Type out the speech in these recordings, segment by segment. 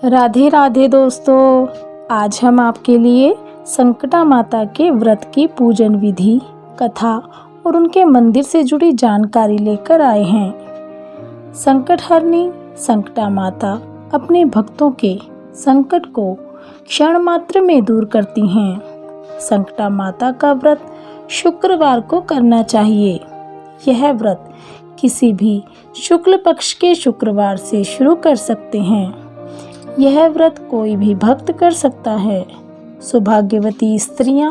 राधे राधे दोस्तों, आज हम आपके लिए संकटा माता के व्रत की पूजन विधि, कथा और उनके मंदिर से जुड़ी जानकारी लेकर आए हैं। संकट हरनी संकटा माता अपने भक्तों के संकट को क्षण मात्र में दूर करती हैं। संकटा माता का व्रत शुक्रवार को करना चाहिए। यह व्रत किसी भी शुक्ल पक्ष के शुक्रवार से शुरू कर सकते हैं। यह व्रत कोई भी भक्त कर सकता है। सौभाग्यवती स्त्रियां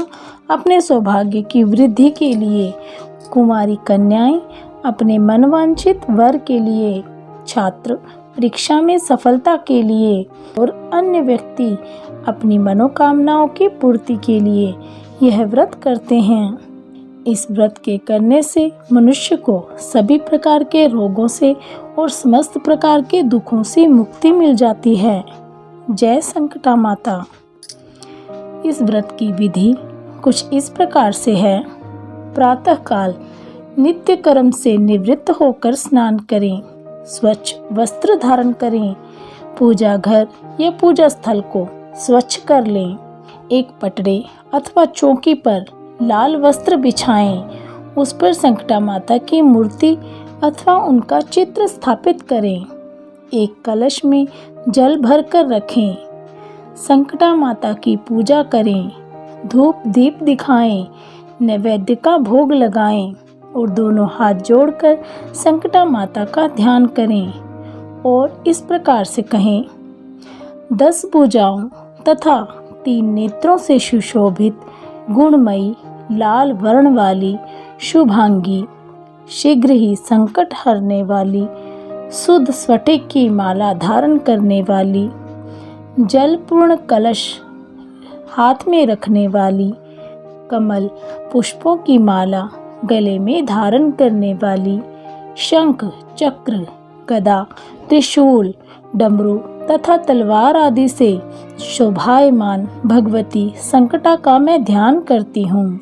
अपने सौभाग्य की वृद्धि के लिए, कुमारी कन्याएं अपने मनवांछित वर के लिए, छात्र परीक्षा में सफलता के लिए और अन्य व्यक्ति अपनी मनोकामनाओं की पूर्ति के लिए यह व्रत करते हैं। इस व्रत के करने से मनुष्य को सभी प्रकार के रोगों से और समस्त प्रकार के दुखों से मुक्ति मिल जाती है। जय संकटा माता। इस व्रत की विधि कुछ इस प्रकार से है। प्रातःकाल नित्य कर्म से निवृत्त होकर स्नान करें, स्वच्छ वस्त्र धारण करें, पूजा घर या पूजा स्थल को स्वच्छ कर लें, एक पटरे अथवा चौकी पर लाल वस्त्र बिछाएं, उस पर संकटा माता की मूर्ति अथवा उनका चित्र स्थापित करें, एक कलश में जल भर कर रखें, संकटा माता की पूजा करें, धूप दीप दिखाएं, नैवेद्य का भोग लगाएं और दोनों हाथ जोड़कर संकटा माता का ध्यान करें और इस प्रकार से कहें। 10 भुजाओं तथा 3 नेत्रों से सुशोभित गुणमयी लाल वर्ण वाली शुभांगी, शीघ्र ही संकट हरने वाली, शुद्ध स्फटिक की माला धारण करने वाली, जलपूर्ण कलश हाथ में रखने वाली, कमल पुष्पों की माला गले में धारण करने वाली, शंख चक्र गदा त्रिशूल डमरू तथा तलवार आदि से शोभायमान भगवती संकटा का मैं ध्यान करती हूँ।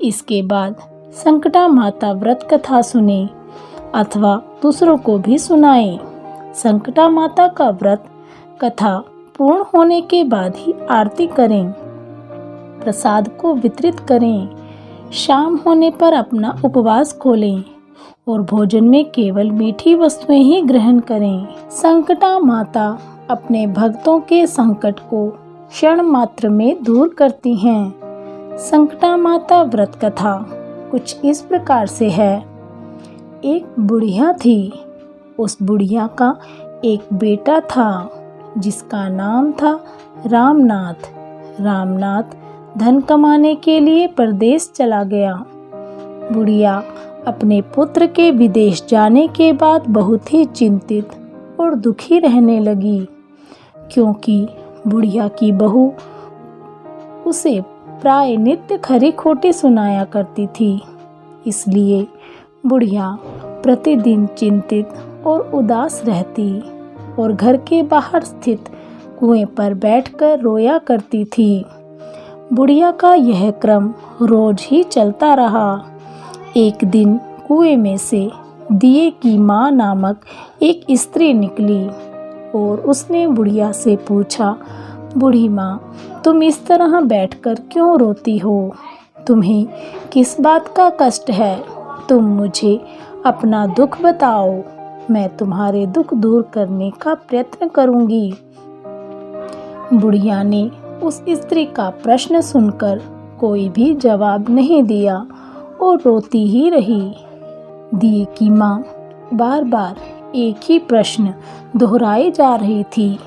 इसके बाद संकटा माता व्रत कथा सुने अथवा दूसरों को भी सुनाएं। संकटा माता का व्रत कथा पूर्ण होने के बाद ही आरती करें, प्रसाद को वितरित करें, शाम होने पर अपना उपवास खोलें और भोजन में केवल मीठी वस्तुएं ही ग्रहण करें। संकटा माता अपने भक्तों के संकट को क्षण मात्र में दूर करती हैं। संकटा माता व्रत कथा कुछ इस प्रकार से है। एक बुढ़िया थी। उस बुढ़िया का एक बेटा था जिसका नाम था रामनाथ। रामनाथ धन कमाने के लिए परदेश चला गया। बुढ़िया अपने पुत्र के विदेश जाने के बाद बहुत ही चिंतित और दुखी रहने लगी, क्योंकि बुढ़िया की बहू उसे प्राय नित्य खरी खोटी सुनाया करती थी। इसलिए बुढ़िया प्रतिदिन चिंतित और उदास रहती और घर के बाहर स्थित कुएं पर बैठकर रोया करती थी। बुढ़िया का यह क्रम रोज ही चलता रहा। एक दिन कुएं में से दिए की माँ नामक एक स्त्री निकली और उसने बुढ़िया से पूछा, बूढ़ी माँ, तुम इस तरह बैठकर क्यों रोती हो? तुम्हें किस बात का कष्ट है? तुम मुझे अपना दुख बताओ, मैं तुम्हारे दुख दूर करने का प्रयत्न करूंगी। बुढ़िया ने उस स्त्री का प्रश्न सुनकर कोई भी जवाब नहीं दिया और रोती ही रही। दिए की माँ बार बार एक ही प्रश्न दोहराई जा रही थी।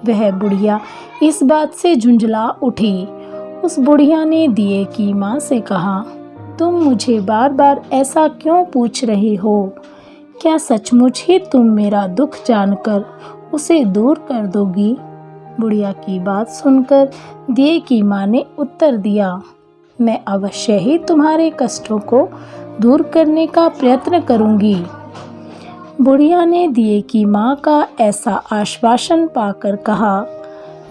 वह बुढ़िया इस बात से झुंझला उठी। उस बुढ़िया ने दिए की माँ से कहा, तुम मुझे बार बार ऐसा क्यों पूछ रही हो? क्या सचमुच ही तुम मेरा दुख जानकर उसे दूर कर दोगी? बुढ़िया की बात सुनकर दिए की माँ ने उत्तर दिया, मैं अवश्य ही तुम्हारे कष्टों को दूर करने का प्रयत्न करूंगी। बुढ़िया ने दिए की माँ का ऐसा आश्वासन पाकर कहा,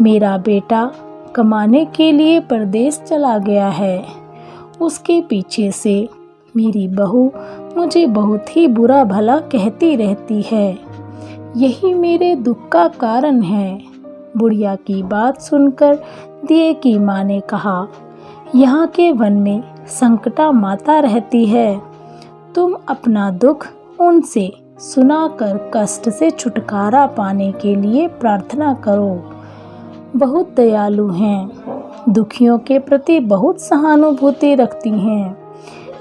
मेरा बेटा कमाने के लिए परदेश चला गया है। उसके पीछे से मेरी बहू मुझे बहुत ही बुरा भला कहती रहती है। यही मेरे दुख का कारण है। बुढ़िया की बात सुनकर दिए की माँ ने कहा, यहाँ के वन में संकटा माता रहती है। तुम अपना दुख उनसे सुनाकर कष्ट से छुटकारा पाने के लिए प्रार्थना करो। बहुत दयालु हैं, दुखियों के प्रति बहुत सहानुभूति रखती हैं।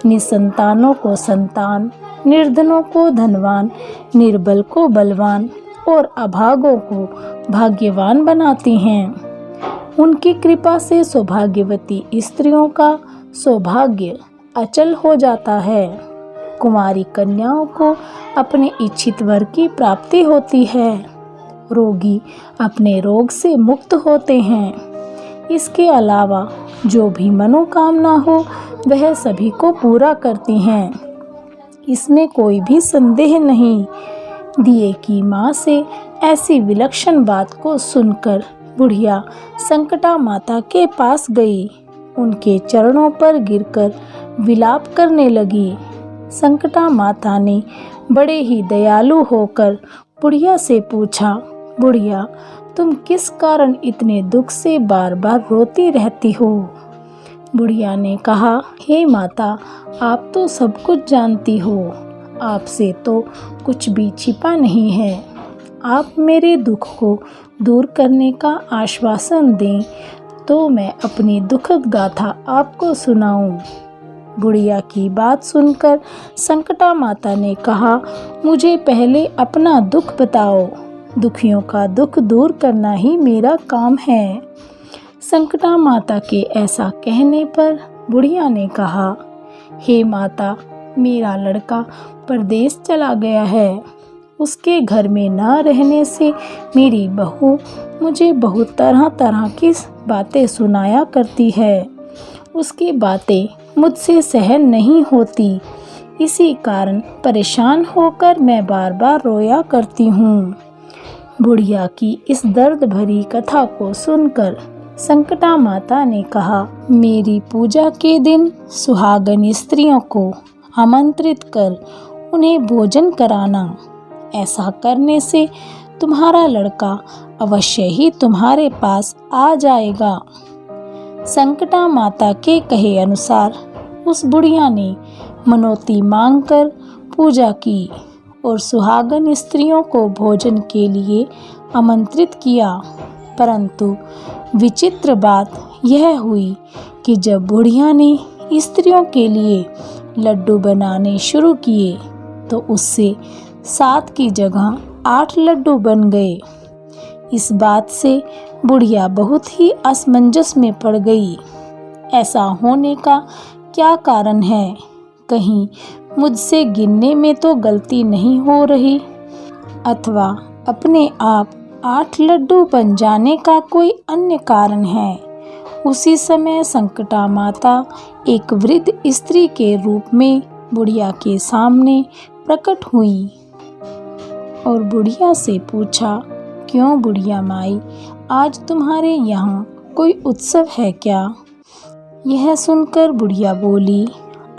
निसंतानों को संतान, निर्धनों को धनवान, निर्बल को बलवान और अभागों को भाग्यवान बनाती हैं। उनकी कृपा से सौभाग्यवती स्त्रियों का सौभाग्य अचल हो जाता है। कुंवारी कन्याओं को अपने इच्छित वर की प्राप्ति होती है। रोगी अपने रोग से मुक्त होते हैं। इसके अलावा जो भी मनोकामना हो वह सभी को पूरा करती हैं। इसमें कोई भी संदेह नहीं। दिए की माँ से ऐसी विलक्षण बात को सुनकर बुढ़िया संकटा माता के पास गई। उनके चरणों पर गिरकर विलाप करने लगी। संकटा माता ने बड़े ही दयालु होकर बुढ़िया से पूछा, बुढ़िया, तुम किस कारण इतने दुख से बार बार रोती रहती हो? बुढ़िया ने कहा, हे माता, आप तो सब कुछ जानती हो। आपसे तो कुछ भी छिपा नहीं है। आप मेरे दुख को दूर करने का आश्वासन दें तो मैं अपनी दुखद गाथा आपको सुनाऊं। बुढ़िया की बात सुनकर संकटा माता ने कहा, मुझे पहले अपना दुख बताओ। दुखियों का दुख दूर करना ही मेरा काम है। संकटा माता के ऐसा कहने पर बुढ़िया ने कहा, हे माता, मेरा लड़का परदेश चला गया है। उसके घर में न रहने से मेरी बहू मुझे बहुत तरह तरह की बातें सुनाया करती है। उसकी बातें मुझसे सहन नहीं होती। इसी कारण परेशान होकर मैं बार बार रोया करती हूँ। बुढ़िया की इस दर्द भरी कथा को सुनकर संकटा माता ने कहा, मेरी पूजा के दिन सुहागन स्त्रियों को आमंत्रित कर उन्हें भोजन कराना। ऐसा करने से तुम्हारा लड़का अवश्य ही तुम्हारे पास आ जाएगा। संकटा माता के कहे अनुसार उस बुढ़िया ने मनौती मांगकर पूजा की और सुहागन स्त्रियों को भोजन के लिए आमंत्रित किया। परंतु विचित्र बात यह हुई कि जब बुढ़िया ने स्त्रियों के लिए लड्डू बनाने शुरू किए तो उससे 7 की जगह 8 लड्डू बन गए। इस बात से बुढ़िया बहुत ही असमंजस में पड़ गई। ऐसा होने का क्या कारण है? कहीं मुझसे गिनने में तो गलती नहीं हो रही, अथवा अपने आप 8 लड्डू बन जाने का कोई अन्य कारण है। उसी समय संकटा माता एक वृद्ध स्त्री के रूप में बुढ़िया के सामने प्रकट हुई और बुढ़िया से पूछा, क्यों बुढ़िया माई, आज तुम्हारे यहाँ कोई उत्सव है क्या? यह सुनकर बुढ़िया बोली,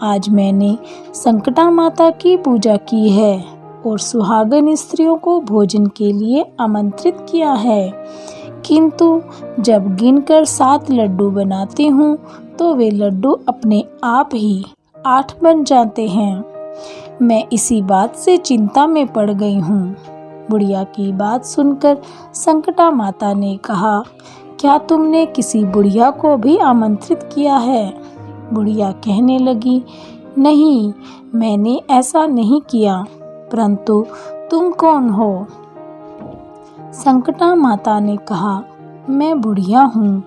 आज मैंने संकटा माता की पूजा की है और सुहागन स्त्रियों को भोजन के लिए आमंत्रित किया है, किंतु जब गिनकर 7 लड्डू बनाती हूँ तो वे लड्डू अपने आप ही 8 बन जाते हैं। मैं इसी बात से चिंता में पड़ गई हूँ। बुढ़िया की बात सुनकर संकटा माता ने कहा, क्या तुमने किसी बुढ़िया को भी आमंत्रित किया है? बुढ़िया कहने लगी, नहीं, मैंने ऐसा नहीं किया, परंतु तुम कौन हो? संकटा माता ने कहा, मैं बुढ़िया हूँ,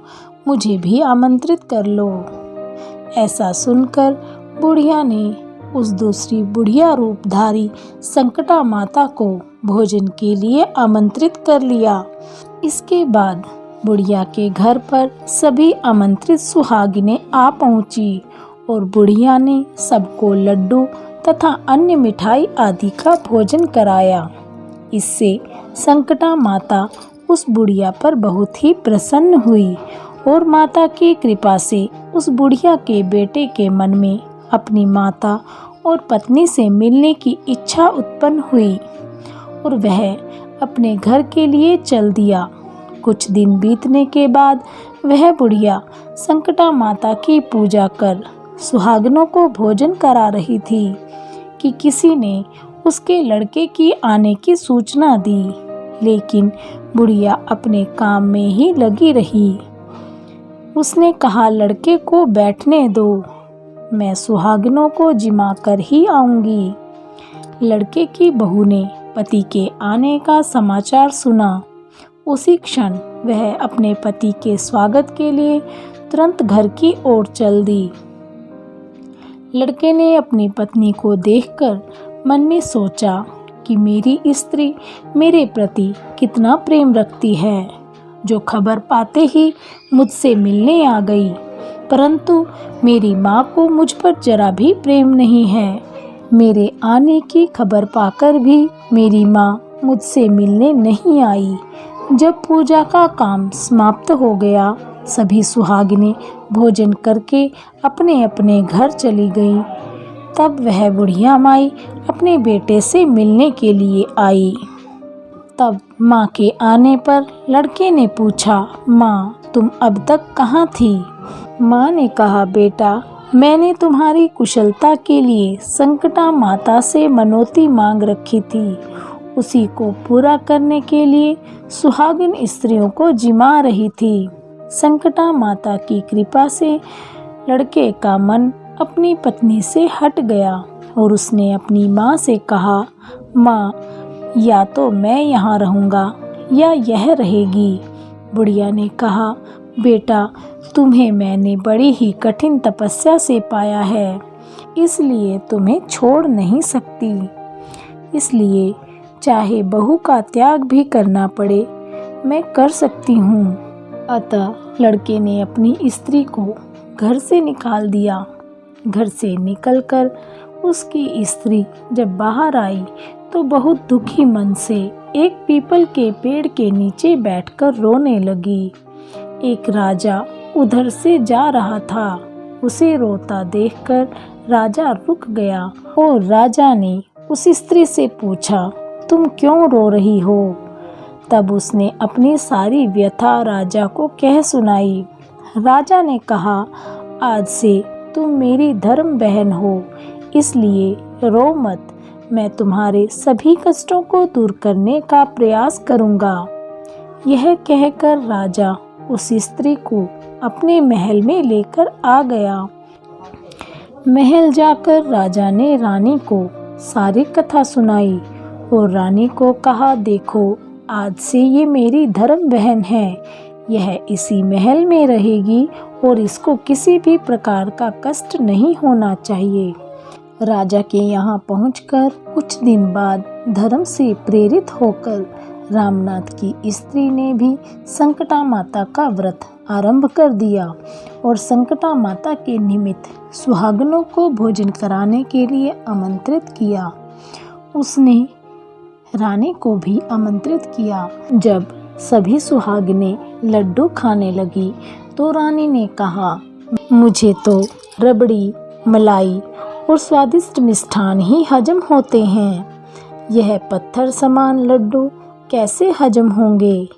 मुझे भी आमंत्रित कर लो। ऐसा सुनकर बुढ़िया ने उस दूसरी बुढ़िया रूपधारी संकटा माता को भोजन के लिए आमंत्रित कर लिया। इसके बाद बुढ़िया के घर पर सभी आमंत्रित सुहागिनें आ पहुंची और बुढ़िया ने सबको लड्डू तथा अन्य मिठाई आदि का भोजन कराया। इससे संकटा माता उस बुढ़िया पर बहुत ही प्रसन्न हुई और माता की कृपा से उस बुढ़िया के बेटे के मन में अपनी माता और पत्नी से मिलने की इच्छा उत्पन्न हुई और वह अपने घर के लिए चल दिया। कुछ दिन बीतने के बाद वह बुढ़िया संकटा माता की पूजा कर सुहागनों को भोजन करा रही थी कि किसी ने उसके लड़के की आने की सूचना दी, लेकिन बुढ़िया अपने काम में ही लगी रही। उसने कहा, लड़के को बैठने दो, मैं सुहागनों को जिमा कर ही आऊंगी। लड़के की बहू ने पति के आने का समाचार सुना। उसी क्षण वह अपने पति के स्वागत के लिए तुरंत घर की ओर चल दी। लड़के ने अपनी पत्नी को देखकर मन में सोचा कि मेरी स्त्री मेरे प्रति कितना प्रेम रखती है, जो खबर पाते ही मुझसे मिलने आ गई। परंतु मेरी माँ को मुझ पर जरा भी प्रेम नहीं है। मेरे आने की खबर पाकर भी मेरी माँ मुझसे मिलने नहीं आई। जब पूजा का काम समाप्त हो गया, सभी सुहागिनें भोजन करके अपने अपने घर चली गईं। तब वह बुढ़िया माई अपने बेटे से मिलने के लिए आई। तब माँ के आने पर लड़के ने पूछा, माँ तुम अब तक कहाँ थी? माँ ने कहा, बेटा मैंने तुम्हारी कुशलता के लिए संकटा माता से मनौती मांग रखी थी। उसी को पूरा करने के लिए सुहागिन स्त्रियों को जिमा रही थी। संकटा माता की कृपा से लड़के का मन अपनी पत्नी से हट गया और उसने अपनी माँ से कहा, माँ या तो मैं यहाँ रहूँगा या यह रहेगी। बुढ़िया ने कहा, बेटा तुम्हें मैंने बड़ी ही कठिन तपस्या से पाया है, इसलिए तुम्हें छोड़ नहीं सकती। इसलिए चाहे बहू का त्याग भी करना पड़े, मैं कर सकती हूँ। अतः लड़के ने अपनी स्त्री को घर से निकाल दिया। घर से निकलकर उसकी स्त्री जब बाहर आई तो बहुत दुखी मन से एक पीपल के पेड़ के नीचे बैठकर रोने लगी। एक राजा उधर से जा रहा था। उसे रोता देखकर राजा रुक गया और राजा ने उस स्त्री से पूछा, तुम क्यों रो रही हो? तब उसने अपनी सारी व्यथा राजा को कह सुनाई। राजा ने कहा, आज से तुम मेरी धर्म बहन हो, इसलिए रो मत। मैं तुम्हारे सभी कष्टों को दूर करने का प्रयास करूंगा। यह कहकर राजा उस स्त्री को अपने महल में लेकर आ गया। महल जाकर राजा ने रानी को सारी कथा सुनाई और रानी को कहा, देखो आज से ये मेरी धर्म बहन है। यह इसी महल में रहेगी और इसको किसी भी प्रकार का कष्ट नहीं होना चाहिए। राजा के यहाँ पहुंचकर कुछ दिन बाद धर्म से प्रेरित होकर रामनाथ की स्त्री ने भी संकटा माता का व्रत आरंभ कर दिया और संकटा माता के निमित्त सुहागनों को भोजन कराने के लिए आमंत्रित किया। उसने रानी को भी आमंत्रित किया। जब सभी सुहागिनें लड्डू खाने लगी तो रानी ने कहा, मुझे तो रबड़ी, मलाई और स्वादिष्ट मिष्ठान ही हजम होते हैं। यह पत्थर समान लड्डू कैसे हजम होंगे?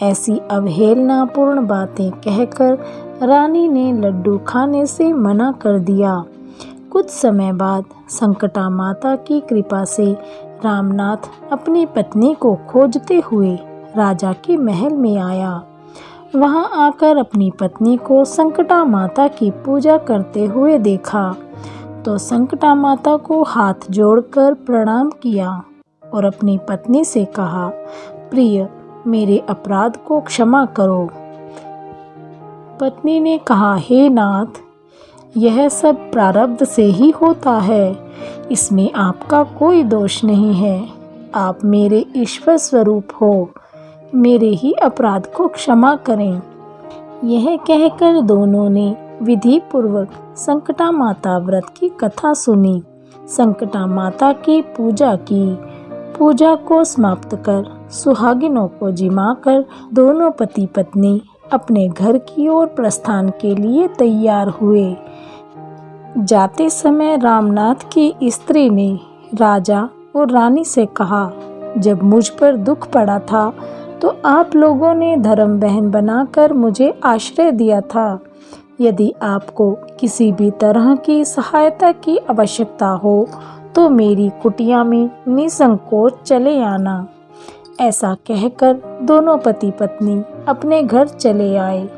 ऐसी अवहेलनापूर्ण बातें कहकर रानी ने लड्डू खाने से मना कर दिया। कुछ समय बाद संकटा माता की कृपा से रामनाथ अपनी पत्नी को खोजते हुए राजा के महल में आया। वहां आकर अपनी पत्नी को संकटा माता की पूजा करते हुए देखा तो संकटा माता को हाथ जोड़कर प्रणाम किया और अपनी पत्नी से कहा, प्रिय मेरे अपराध को क्षमा करो। पत्नी ने कहा, हे नाथ, यह सब प्रारब्ध से ही होता है, इसमें आपका कोई दोष नहीं है। आप मेरे ईश्वर स्वरूप हो, मेरे ही अपराध को क्षमा करें। यह कहकर दोनों ने विधि पूर्वक संकटा माता व्रत की कथा सुनी, संकटा माता की पूजा की। पूजा को समाप्त कर सुहागिनों को जिमाकर दोनों पति पत्नी अपने घर की ओर प्रस्थान के लिए तैयार हुए। जाते समय रामनाथ की स्त्री ने राजा और रानी से कहा, जब मुझ पर दुख पड़ा था तो आप लोगों ने धर्म बहन बनाकर मुझे आश्रय दिया था। यदि आपको किसी भी तरह की सहायता की आवश्यकता हो तो मेरी कुटिया में निसंकोच चले आना। ऐसा कहकर दोनों पति पत्नी अपने घर चले आए।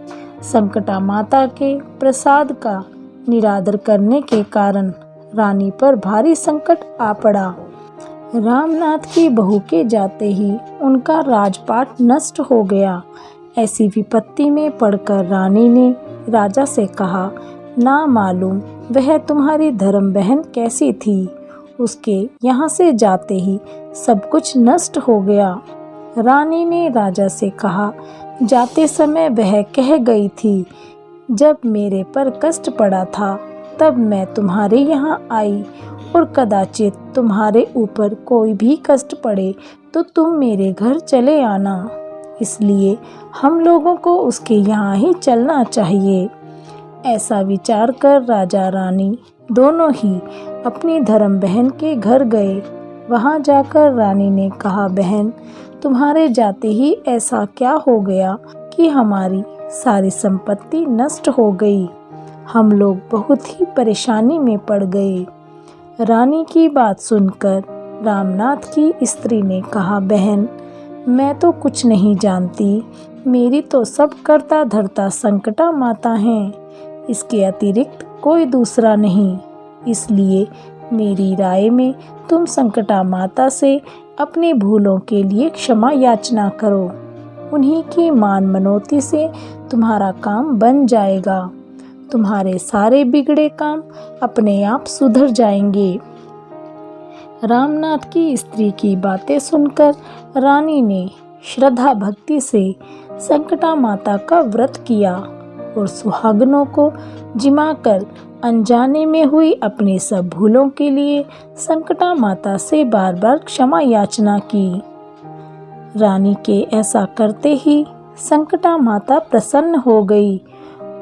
संकटा माता के प्रसाद का निरादर करने के कारण रानी पर भारी संकट आ पड़ा। रामनाथ की बहू के जाते ही उनका राजपाट नष्ट हो गया। ऐसी विपत्ति में पड़कर रानी ने राजा से कहा, ना मालूम वह तुम्हारी धर्म बहन कैसी थी, उसके यहाँ से जाते ही सब कुछ नष्ट हो गया। रानी ने राजा से कहा, जाते समय वह कह गई थी, जब मेरे पर कष्ट पड़ा था तब मैं तुम्हारे यहाँ आई और कदाचित तुम्हारे ऊपर कोई भी कष्ट पड़े तो तुम मेरे घर चले आना। इसलिए हम लोगों को उसके यहाँ ही चलना चाहिए। ऐसा विचार कर राजा रानी दोनों ही अपनी धर्म बहन के घर गए। वहाँ जाकर रानी ने कहा, बहन तुम्हारे जाते ही ऐसा क्या हो गया कि हमारी सारी संपत्ति नष्ट हो गई। हम लोग बहुत ही परेशानी में पड़ गए। रानी की बात सुनकर रामनाथ की स्त्री ने कहा, बहन मैं तो कुछ नहीं जानती, मेरी तो सब करता धरता संकटा माता हैं, इसके अतिरिक्त कोई दूसरा नहीं। इसलिए मेरी राय में तुम संकटा माता से अपनी भूलों के लिए क्षमा याचना करो। उन्हीं की मान मनौती से तुम्हारा काम बन जाएगा। तुम्हारे सारे बिगड़े काम अपने आप सुधर जाएंगे। रामनाथ की स्त्री की बातें सुनकर रानी ने श्रद्धा भक्ति से संकटा माता का व्रत किया और सुहागनों को जिमाकर अनजाने में हुई अपनी सब भूलों के लिए संकटा माता से बार बार क्षमा याचना की। रानी के ऐसा करते ही संकटा माता प्रसन्न हो गई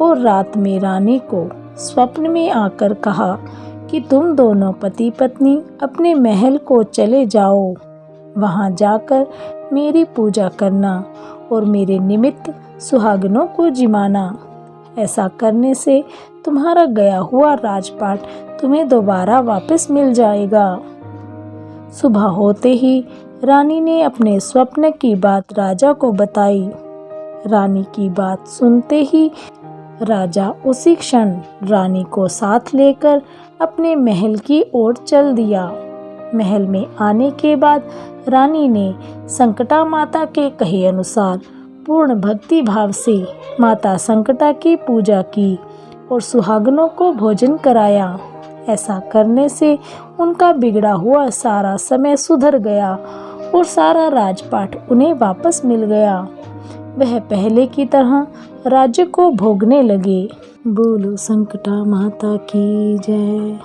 और रात में रानी को स्वप्न में आकर कहा कि तुम दोनों पति पत्नी अपने महल को चले जाओ। वहां जाकर मेरी पूजा करना और मेरे निमित्त सुहागनों को जिमाना। ऐसा करने से तुम्हारा गया हुआ राजपाट तुम्हें दोबारा वापस मिल जाएगा। सुबह होते ही रानी ने अपने स्वप्न की बात राजा को बताई। रानी की बात सुनते ही राजा उसी क्षण रानी को साथ लेकर अपने महल की ओर चल दिया। महल में आने के बाद रानी ने संकटा माता के कहे अनुसार पूर्ण भक्ति भाव से माता संकटा की पूजा की और सुहागनों को भोजन कराया। ऐसा करने से उनका बिगड़ा हुआ सारा समय सुधर गया और सारा राजपाट उन्हें वापस मिल गया। वह पहले की तरह राज्य को भोगने लगे। बोलो संकटा माता की जय।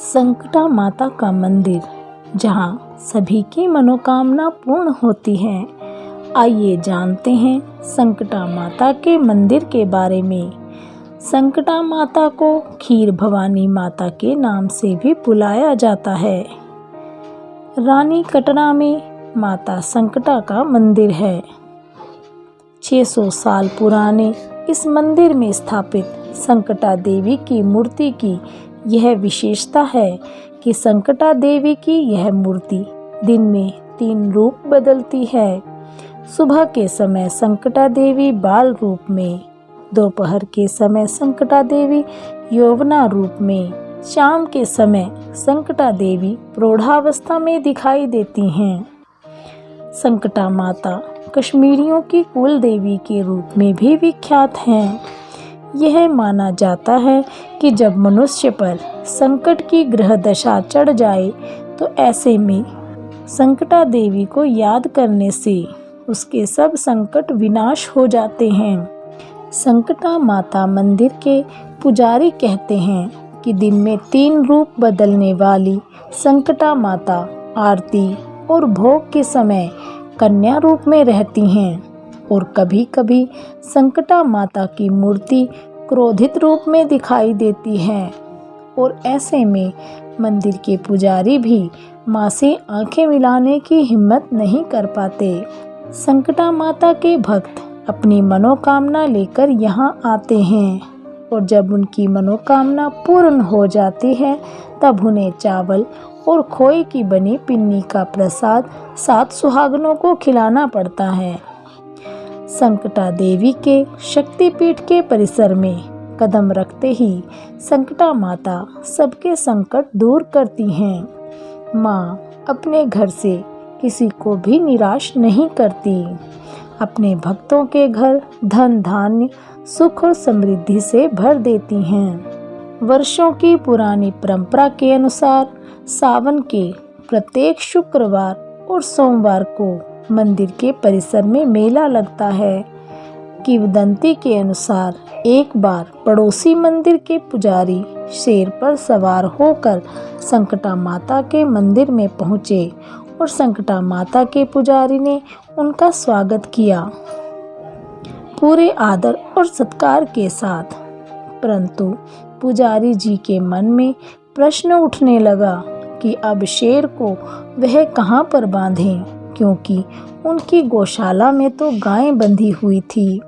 संकटा माता का मंदिर जहाँ सभी की मनोकामना पूर्ण होती है। आइए जानते हैं संकटा माता के मंदिर के बारे में। संकटा माता को खीर भवानी माता के नाम से भी बुलाया जाता है। रानी कटरा में माता संकटा का मंदिर है। 600 साल पुराने इस मंदिर में स्थापित संकटा देवी की मूर्ति की यह विशेषता है कि संकटा देवी की यह मूर्ति दिन में 3 रूप बदलती है। सुबह के समय संकटा देवी बाल रूप में, दोपहर के समय संकटा देवी यौवना रूप में, शाम के समय संकटा देवी प्रौढ़ावस्था में दिखाई देती हैं। संकटा माता कश्मीरियों की कुल देवी के रूप में भी विख्यात हैं। यह माना जाता है कि जब मनुष्य पर संकट की ग्रह दशा चढ़ जाए तो ऐसे में संकटा देवी को याद करने से उसके सब संकट विनाश हो जाते हैं। संकटा माता मंदिर के पुजारी कहते हैं कि दिन में 3 रूप बदलने वाली संकटा माता आरती और भोग के समय कन्या रूप में रहती हैं और कभी कभी संकटा माता की मूर्ति क्रोधित रूप में दिखाई देती है और ऐसे में मंदिर के पुजारी भी मां से आंखें मिलाने की हिम्मत नहीं कर पाते। संकटा माता के भक्त अपनी मनोकामना लेकर यहाँ आते हैं और जब उनकी मनोकामना पूर्ण हो जाती है तब उन्हें चावल और खोए की बनी पिन्नी का प्रसाद 7 सुहागनों को खिलाना पड़ता है। संकटा देवी के शक्तिपीठ के परिसर में कदम रखते ही संकटा माता सबके संकट दूर करती हैं। माँ अपने घर से किसी को भी निराश नहीं करती, अपने भक्तों के घर धन धान्य सुख और समृद्धि से भर देती हैं। वर्षों की पुरानी परंपरा के अनुसार सावन के प्रत्येक शुक्रवार और सोमवार को मंदिर के परिसर में मेला लगता है। किंवदंती के अनुसार एक बार पड़ोसी मंदिर के पुजारी शेर पर सवार होकर संकटा माता के मंदिर में पहुँचे और संकटा माता के पुजारी ने उनका स्वागत किया पूरे आदर और सत्कार के साथ। परंतु पुजारी जी के मन में प्रश्न उठने लगा कि अब शेर को वह कहाँ पर बांधें, क्योंकि उनकी गौशाला में तो गायें बंधी हुई थी।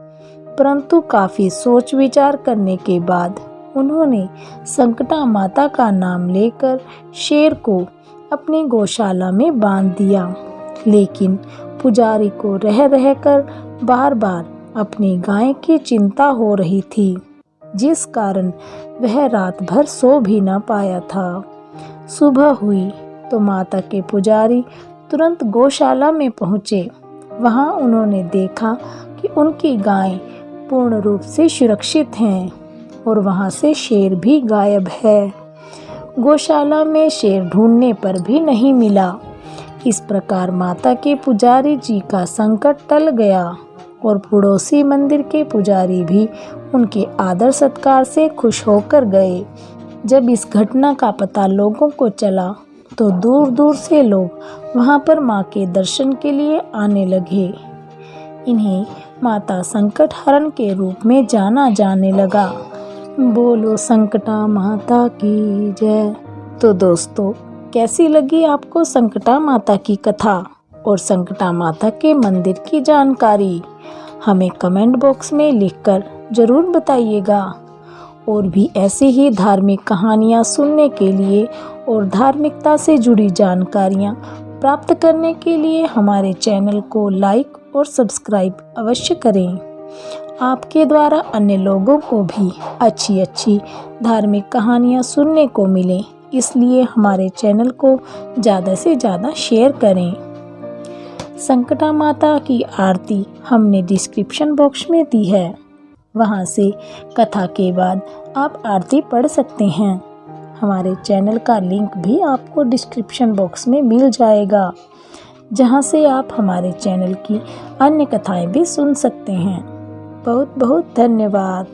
परंतु काफ़ी सोच विचार करने के बाद उन्होंने संकटा माता का नाम लेकर शेर को अपनी गौशाला में बांध दिया। लेकिन पुजारी को रह रहकर बार बार अपनी गाय की चिंता हो रही थी, जिस कारण वह रात भर सो भी न पाया था। सुबह हुई तो माता के पुजारी तुरंत गौशाला में पहुँचे। वहाँ उन्होंने देखा कि उनकी गाय पूर्ण रूप से सुरक्षित हैं और वहाँ से शेर भी गायब है। गौशाला में शेर ढूंढने पर भी नहीं मिला। इस प्रकार माता के पुजारी जी का संकट टल गया और पड़ोसी मंदिर के पुजारी भी उनके आदर सत्कार से खुश होकर गए। जब इस घटना का पता लोगों को चला तो दूर दूर से लोग वहां पर मां के दर्शन के लिए आने लगे। इन्हें माता संकट हरण के रूप में जाना जाने लगा। बोलो संकटा माता की जय। तो दोस्तों, कैसी लगी आपको संकटा माता की कथा और संकटा माता के मंदिर की जानकारी? हमें कमेंट बॉक्स में लिखकर ज़रूर बताइएगा। और भी ऐसी ही धार्मिक कहानियाँ सुनने के लिए और धार्मिकता से जुड़ी जानकारियाँ प्राप्त करने के लिए हमारे चैनल को लाइक और सब्सक्राइब अवश्य करें। आपके द्वारा अन्य लोगों को भी अच्छी अच्छी धार्मिक कहानियाँ सुनने को मिलें, इसलिए हमारे चैनल को ज़्यादा से ज़्यादा शेयर करें। संकटा माता की आरती हमने डिस्क्रिप्शन बॉक्स में दी है, वहां से कथा के बाद आप आरती पढ़ सकते हैं। हमारे चैनल का लिंक भी आपको डिस्क्रिप्शन बॉक्स में मिल जाएगा, जहां से आप हमारे चैनल की अन्य कथाएं भी सुन सकते हैं। बहुत बहुत धन्यवाद।